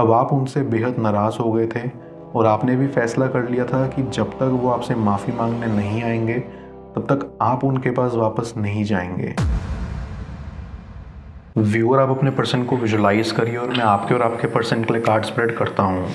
अब आप उनसे बेहद नाराज़ हो गए थे और आपने भी फैसला कर लिया था कि जब तक वो आपसे माफ़ी मांगने नहीं आएंगे तब तक आप उनके पास वापस नहीं जाएंगे। व्यूअर, आप अपने पर्सन को विजुलाइज करिए और मैं आपके और आपके पर्सन के लिए कार्ड स्प्रेड करता हूँ।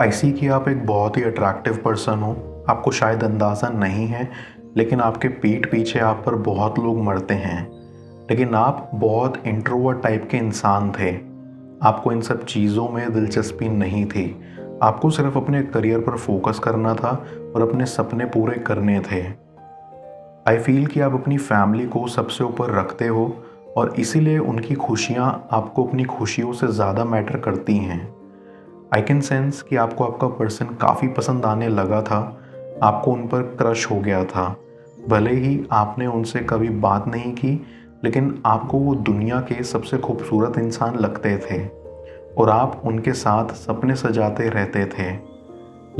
आई सी कि आप एक बहुत ही अट्रैक्टिव पर्सन हो। आपको शायद अंदाज़ा नहीं है, लेकिन आपके पीठ पीछे आप पर बहुत लोग मरते हैं। लेकिन आप बहुत इंट्रोवर्ट टाइप के इंसान थे। आपको इन सब चीज़ों में दिलचस्पी नहीं थी। आपको सिर्फ अपने करियर पर फोकस करना था और अपने सपने पूरे करने थे। आई फील कि आप अपनी फैमिली को सबसे ऊपर रखते हो और इसीलिए उनकी खुशियाँ आपको अपनी खुशियों से ज़्यादा मैटर करती हैं। आई कैन सेंस कि आपको आपका पर्सन काफ़ी पसंद आने लगा था। आपको उन पर क्रश हो गया था। भले ही आपने उनसे कभी बात नहीं की, लेकिन आपको वो दुनिया के सबसे खूबसूरत इंसान लगते थे और आप उनके साथ सपने सजाते रहते थे।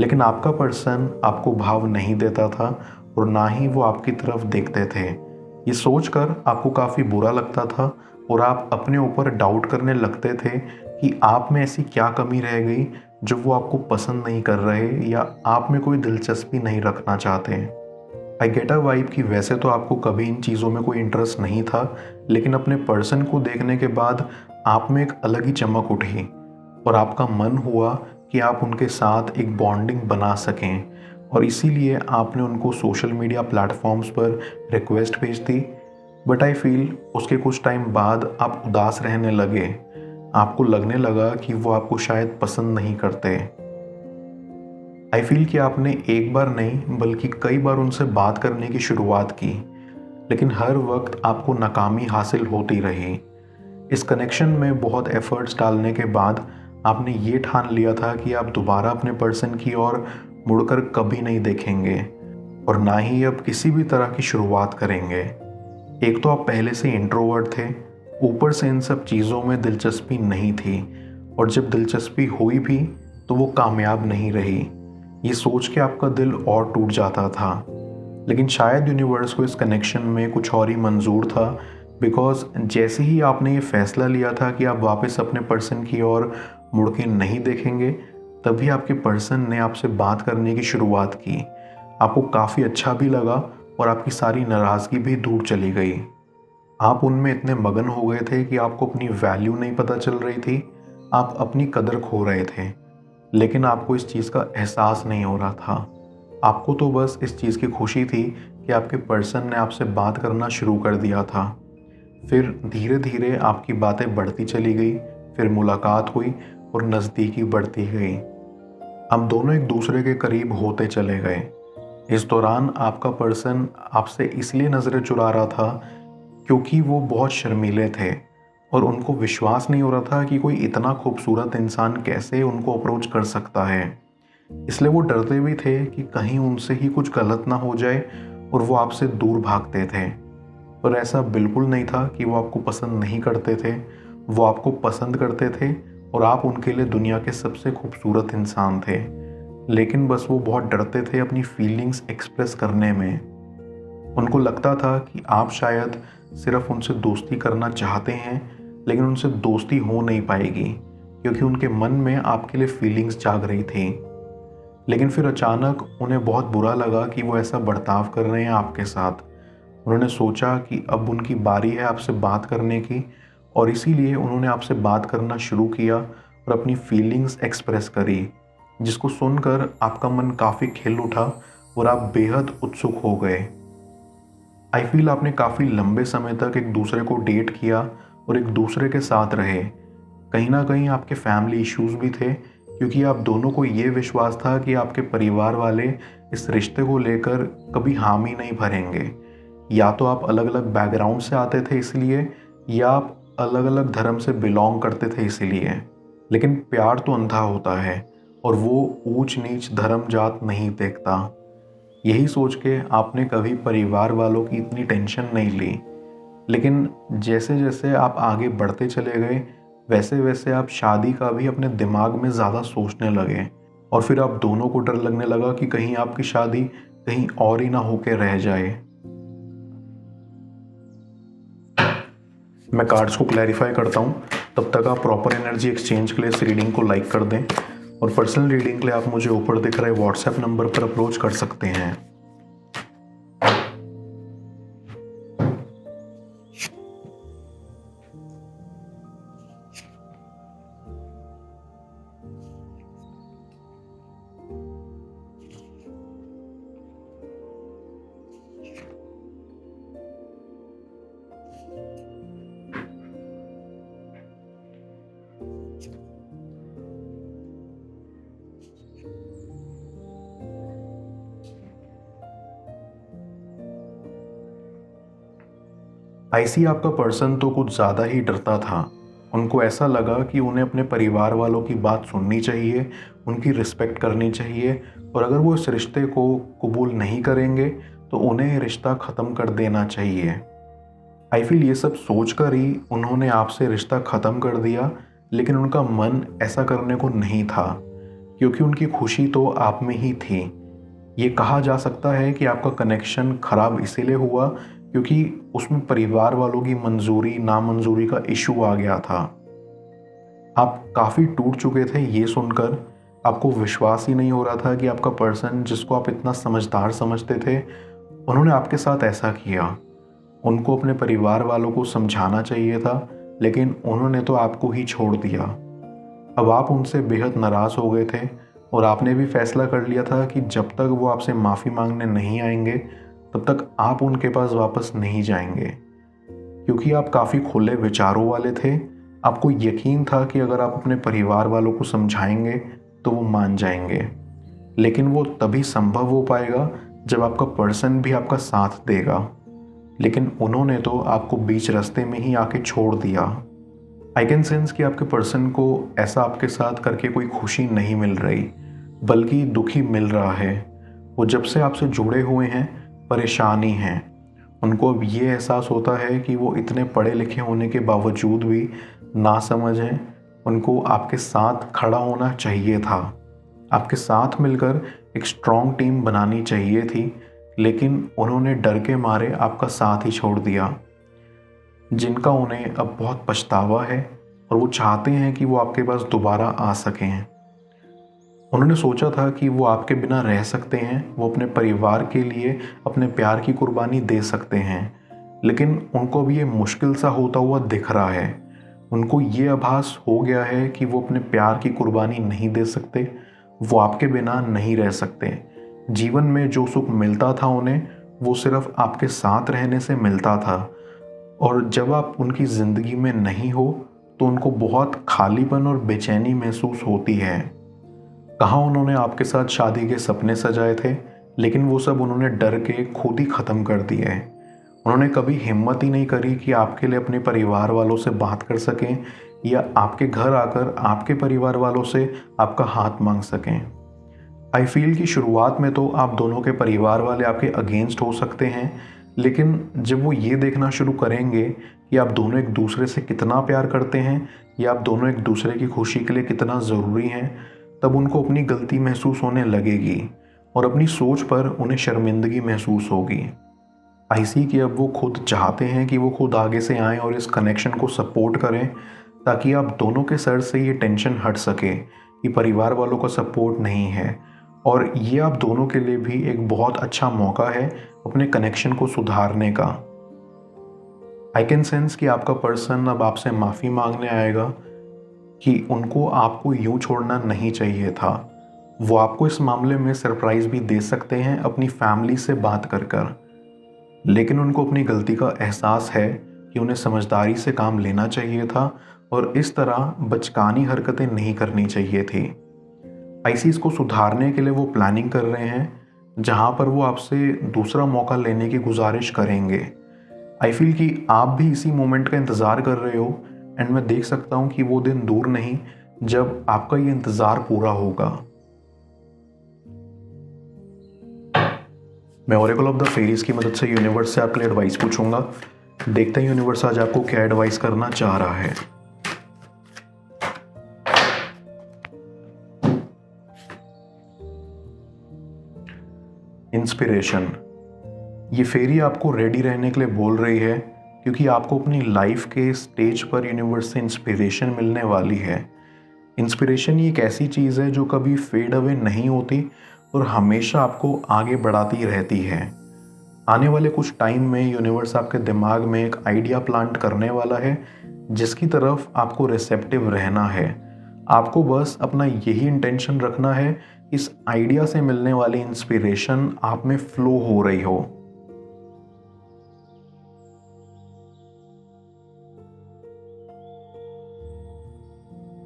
लेकिन आपका पर्सन आपको भाव नहीं देता था और ना ही वो आपकी तरफ देखते थे। ये सोचकर आपको काफ़ी बुरा लगता था और आप अपने ऊपर डाउट करने लगते थे कि आप में ऐसी क्या कमी रह गई जो वो आपको पसंद नहीं कर रहे या आप में कोई दिलचस्पी नहीं रखना चाहते। आई गेट अ वाइब कि वैसे तो आपको कभी इन चीज़ों में कोई इंटरेस्ट नहीं था, लेकिन अपने पर्सन को देखने के बाद आप में एक अलग ही चमक उठी और आपका मन हुआ कि आप उनके साथ एक बॉन्डिंग बना सकें और इसीलिए आपने उनको सोशल मीडिया प्लेटफॉर्म्स पर रिक्वेस्ट भेज दी। बट आई फील उसके कुछ टाइम बाद आप उदास रहने लगे। आपको लगने लगा कि वो आपको शायद पसंद नहीं करते। आई फील कि आपने एक बार नहीं बल्कि कई बार उनसे बात करने की शुरुआत की, लेकिन हर वक्त आपको नाकामी हासिल होती रही। इस कनेक्शन में बहुत एफर्ट्स डालने के बाद आपने ये ठान लिया था कि आप दोबारा अपने पर्सन की ओर मुड़कर कभी नहीं देखेंगे और ना ही अब किसी भी तरह की शुरुआत करेंगे। एक तो आप पहले से इंट्रोवर्ट थे, ऊपर से इन सब चीज़ों में दिलचस्पी नहीं थी और जब दिलचस्पी हुई भी तो वो कामयाब नहीं रही। ये सोच के आपका दिल और टूट जाता था, लेकिन शायद यूनिवर्स को इस कनेक्शन में कुछ और ही मंजूर था। बिकॉज जैसे ही आपने ये फैसला लिया था कि आप वापस अपने पर्सन की ओर मुड़ के नहीं देखेंगे, तभी आपके पर्सन ने आपसे बात करने की शुरुआत की। आपको काफ़ी अच्छा भी लगा और आपकी सारी नाराज़गी भी दूर चली गई। आप उनमें इतने मगन हो गए थे कि आपको अपनी वैल्यू नहीं पता चल रही थी। आप अपनी कदर खो रहे थे, लेकिन आपको इस चीज़ का एहसास नहीं हो रहा था। आपको तो बस इस चीज़ की खुशी थी कि आपके पर्सन ने आपसे बात करना शुरू कर दिया था। फिर धीरे धीरे आपकी बातें बढ़ती चली गई, फिर मुलाकात हुई और नज़दीकी बढ़ती गई। अब दोनों एक दूसरे के करीब होते चले गए। इस दौरान आपका पर्सन आपसे इसलिए नज़रें चुरा रहा था क्योंकि वो बहुत शर्मीले थे और उनको विश्वास नहीं हो रहा था कि कोई इतना खूबसूरत इंसान कैसे उनको अप्रोच कर सकता है। इसलिए वो डरते भी थे कि कहीं उनसे ही कुछ गलत ना हो जाए और वो आपसे दूर भागते थे। पर ऐसा बिल्कुल नहीं था कि वो आपको पसंद नहीं करते थे। वो आपको पसंद करते थे और आप उनके लिए दुनिया के सबसे खूबसूरत इंसान थे। लेकिन बस वो बहुत डरते थे अपनी फीलिंग्स एक्सप्रेस करने में। उनको लगता था कि आप शायद सिर्फ उनसे दोस्ती करना चाहते हैं, लेकिन उनसे दोस्ती हो नहीं पाएगी क्योंकि उनके मन में आपके लिए फीलिंग्स जाग रही थी। लेकिन फिर अचानक उन्हें बहुत बुरा लगा कि वो ऐसा बर्ताव कर रहे हैं आपके साथ। उन्होंने सोचा कि अब उनकी बारी है आपसे बात करने की और इसीलिए उन्होंने आपसे बात करना शुरू किया और अपनी फीलिंग्स एक्सप्रेस करी, जिसको सुनकर आपका मन काफ़ी खिल उठा और आप बेहद उत्सुक हो गए। आई फील आपने काफ़ी लंबे समय तक एक दूसरे को डेट किया और एक दूसरे के साथ रहे। कहीं ना कहीं आपके फैमिली इश्यूज भी थे क्योंकि आप दोनों को ये विश्वास था कि आपके परिवार वाले इस रिश्ते को लेकर कभी हामी नहीं भरेंगे। या तो आप अलग अलग बैकग्राउंड से आते थे इसलिए, या आप अलग अलग धर्म से बिलोंग करते थे इसीलिए। लेकिन प्यार तो अंधा होता है और वो ऊंच नीच धर्म जात नहीं देखता। यही सोच के आपने कभी परिवार वालों की इतनी टेंशन नहीं ली। लेकिन जैसे जैसे आप आगे बढ़ते चले गए, वैसे वैसे आप शादी का भी अपने दिमाग में ज़्यादा सोचने लगे और फिर आप दोनों को डर लगने लगा कि कहीं आपकी शादी कहीं और ही ना होके रह जाए। मैं कार्ड्स को क्लैरिफाई करता हूँ, तब तक आप प्रॉपर एनर्जी एक्सचेंज के लिए इस रीडिंग को लाइक कर दें और पर्सनल रीडिंग के लिए आप मुझे ऊपर दिख रहे व्हाट्सएप नंबर पर अप्रोच कर सकते हैं। आईसी आपका पर्सन तो कुछ ज़्यादा ही डरता था। उनको ऐसा लगा कि उन्हें अपने परिवार वालों की बात सुननी चाहिए, उनकी रिस्पेक्ट करनी चाहिए, और अगर वो इस रिश्ते को कबूल नहीं करेंगे तो उन्हें ये रिश्ता ख़त्म कर देना चाहिए। आई फील ये सब सोच कर ही उन्होंने आपसे रिश्ता ख़त्म कर दिया, लेकिन उनका मन ऐसा करने को नहीं था क्योंकि उनकी खुशी तो आप में ही थी। ये कहा जा सकता है कि आपका कनेक्शन ख़राब इसीलिए हुआ क्योंकि उसमें परिवार वालों की मंजूरी नामंजूरी का इशू आ गया था। आप काफ़ी टूट चुके थे ये सुनकर। आपको विश्वास ही नहीं हो रहा था कि आपका पर्सन, जिसको आप इतना समझदार समझते थे, उन्होंने आपके साथ ऐसा किया। उनको अपने परिवार वालों को समझाना चाहिए था, लेकिन उन्होंने तो आपको ही छोड़ दिया। अब आप उनसे बेहद नाराज़ हो गए थे और आपने भी फैसला कर लिया था कि जब तक वो आपसे माफ़ी मांगने नहीं आएंगे तब तक आप उनके पास वापस नहीं जाएंगे, क्योंकि आप काफ़ी खुले विचारों वाले थे। आपको यकीन था कि अगर आप अपने परिवार वालों को समझाएंगे तो वो मान जाएंगे, लेकिन वो तभी संभव हो पाएगा जब आपका पर्सन भी आपका साथ देगा। लेकिन उन्होंने तो आपको बीच रास्ते में ही आके छोड़ दिया। आई कैन सेंस कि आपके पर्सन को ऐसा आपके साथ करके कोई खुशी नहीं मिल रही, बल्कि दुखी मिल रहा है। वो जब से आपसे जुड़े हुए हैं परेशानी हैं। उनको अब ये एहसास होता है कि वो इतने पढ़े लिखे होने के बावजूद भी नासमझ हैं। उनको आपके साथ खड़ा होना चाहिए था, आपके साथ मिलकर एक स्ट्रॉन्ग टीम बनानी चाहिए थी, लेकिन उन्होंने डर के मारे आपका साथ ही छोड़ दिया, जिनका उन्हें अब बहुत पछतावा है और वो चाहते हैं कि वो आपके पास दोबारा आ सकें। उन्होंने सोचा था कि वो आपके बिना रह सकते हैं, वो अपने परिवार के लिए अपने प्यार की कुर्बानी दे सकते हैं, लेकिन उनको भी ये मुश्किल सा होता हुआ दिख रहा है। उनको ये आभास हो गया है कि वो अपने प्यार की कुर्बानी नहीं दे सकते, वो आपके बिना नहीं रह सकते। जीवन में जो सुख मिलता था उन्हें, वो सिर्फ आपके साथ रहने से मिलता था, और जब आप उनकी ज़िंदगी में नहीं हो तो उनको बहुत खालीपन और बेचैनी महसूस होती है। कहाँ उन्होंने आपके साथ शादी के सपने सजाए थे, लेकिन वो सब उन्होंने डर के खुद ही ख़त्म कर दिए। उन्होंने कभी हिम्मत ही नहीं करी कि आपके लिए अपने परिवार वालों से बात कर सकें या आपके घर आकर आपके परिवार वालों से आपका हाथ मांग सकें। आई फील कि शुरुआत में तो आप दोनों के परिवार वाले आपके अगेंस्ट हो सकते हैं, लेकिन जब वो ये देखना शुरू करेंगे कि आप दोनों एक दूसरे से कितना प्यार करते हैं या आप दोनों एक दूसरे की खुशी के लिए कितना ज़रूरी हैं, तब उनको अपनी गलती महसूस होने लगेगी और अपनी सोच पर उन्हें शर्मिंदगी महसूस होगी। आई सी कि अब वो खुद चाहते हैं कि वो खुद आगे से आएँ और इस कनेक्शन को सपोर्ट करें, ताकि आप दोनों के सर से ये टेंशन हट सके कि परिवार वालों का सपोर्ट नहीं है। और ये आप दोनों के लिए भी एक बहुत अच्छा मौका है अपने कनेक्शन को सुधारने का। आई कैन सेंस कि आपका पर्सन अब आपसे माफ़ी मांगने आएगा कि उनको आपको यूं छोड़ना नहीं चाहिए था। वो आपको इस मामले में सरप्राइज़ भी दे सकते हैं अपनी फैमिली से बात कर, लेकिन उनको अपनी गलती का एहसास है कि उन्हें समझदारी से काम लेना चाहिए था और इस तरह बचकानी हरकतें नहीं करनी चाहिए थी। आईसीज को सुधारने के लिए वो प्लानिंग कर रहे हैं, जहां पर वो आपसे दूसरा मौका लेने की गुजारिश करेंगे। आई फील कि आप भी इसी मोमेंट का इंतज़ार कर रहे हो, एंड मैं देख सकता हूँ कि वो दिन दूर नहीं जब आपका ये इंतज़ार पूरा होगा। मैं ओरेकल ऑफ द फेरीज की मदद से यूनिवर्स से आपके लिए एडवाइस पूछूंगा। देखते हैं यूनिवर्स आज आपको क्या एडवाइस करना चाह रहा है। इंस्पिरेशन, ये फेरी आपको रेडी रहने के लिए बोल रही है, क्योंकि आपको अपनी लाइफ के स्टेज पर यूनिवर्स से इंस्पिरेशन मिलने वाली है। इंस्पिरेशन ये एक ऐसी चीज़ है जो कभी फेड अवे नहीं होती और हमेशा आपको आगे बढ़ाती रहती है। आने वाले कुछ टाइम में यूनिवर्स आपके दिमाग में एक आइडिया प्लांट करने वाला है, जिसकी तरफ आपको रिसेप्टिव रहना है। आपको बस अपना यही इंटेंशन रखना है, इस आइडिया से मिलने वाली इंस्पिरेशन आप में फ्लो हो रही हो।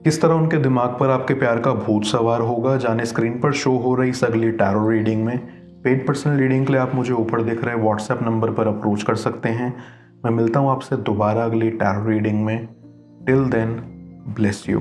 किस तरह उनके दिमाग पर आपके प्यार का भूत सवार होगा, जाने स्क्रीन पर शो हो रही इस अगली टैरो रीडिंग में। पेड पर्सनल रीडिंग के लिए आप मुझे ऊपर दिख रहे व्हाट्सएप नंबर पर अप्रोच कर सकते हैं। मैं मिलता हूँ आपसे दोबारा अगली टैरो रीडिंग में। Till then, bless you.